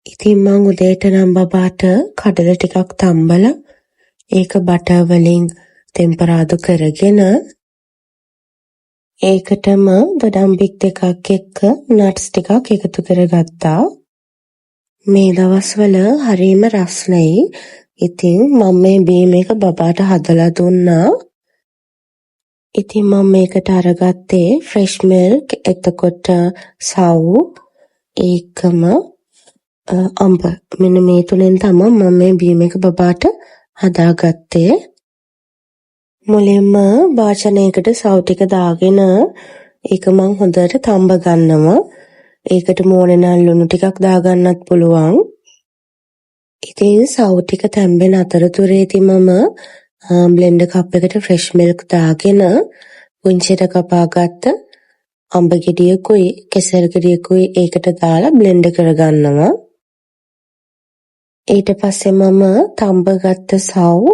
ඉතින් මං උදේට නම් බබාට කඩල ටිකක් තම්බලා ඒක බටර් වලින් ටෙම්පරාදු කරගෙන ඒකටම බඩම් බික් දෙකක් එක්ක නට්ස් ටිකක් එකතු කරගත්තා. මේ දවස්වල හරිම රස්නෙයි. ඉතින් මම මේ බීම් එක බබාට හදලා දුන්නා. ඉතින් මම මේකට අරගත්තේ ෆ්‍රෙෂ් මිල්ක්, එතකොට සව්, ඒකම අඹ. මෙන්න මේ තුනෙන් තමයි මම මේ බීම් එක බබාට හදාගත්තේ. මුලින්ම වාචනයකට සව් ටික දාගෙන ඒක මං හොඳට තම්බ ගන්නවා. ඒකට ඕනේ නම් ලුණු ටිකක් දාගන්නත් පුළුවන්. ඉතින් සව් ටික තැම්බෙන අතරතුරේදී මම බ්ලෙන්ඩර් කප් එකට ෆ්‍රෙෂ් මිල්ක් දාගෙන පුංචිට කපාගත්ත අඹ ගෙඩියකුයි කෙසෙල් ගෙඩියකුයි ඒකට දාලා බ්ලෙන්ඩ් කරගන්නවා. ඊට පස්සේ මම තම්බගත්ත සව්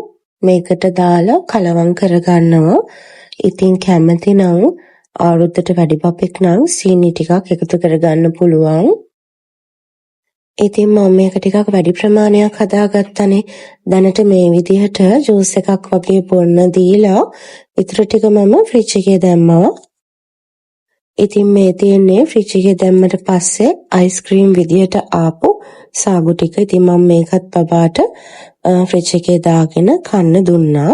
මේකට දාලා කලවම් කරගන්නවා. ඉතින් කැමති නම් ආරුද්දට වැඩි පපෙක් නම් සීනි ටිකක් එකතු කරගන්න පුළුවන්. ඉතින් මම මේක ටිකක් වැඩි ප්‍රමාණයක් හදාගත්තනේ. දැනට මේ විදිහට ජූස් එකක් වගේ බොන්න දීලා ඉතුරු ටික මම ෆ්‍රිජ් එකේ දැම්මා. ඉතින් මේ තියෙන්නේ ෆ්‍රිජ් එකේ දැම්මට පස්සේ අයිස්ක්‍රීම් විදිහට ආපු සාගු ටික. ඉතින් මම මේකත් බබාට ෆ්‍රිජ් එකේ දාගෙන කන්න දුන්නා.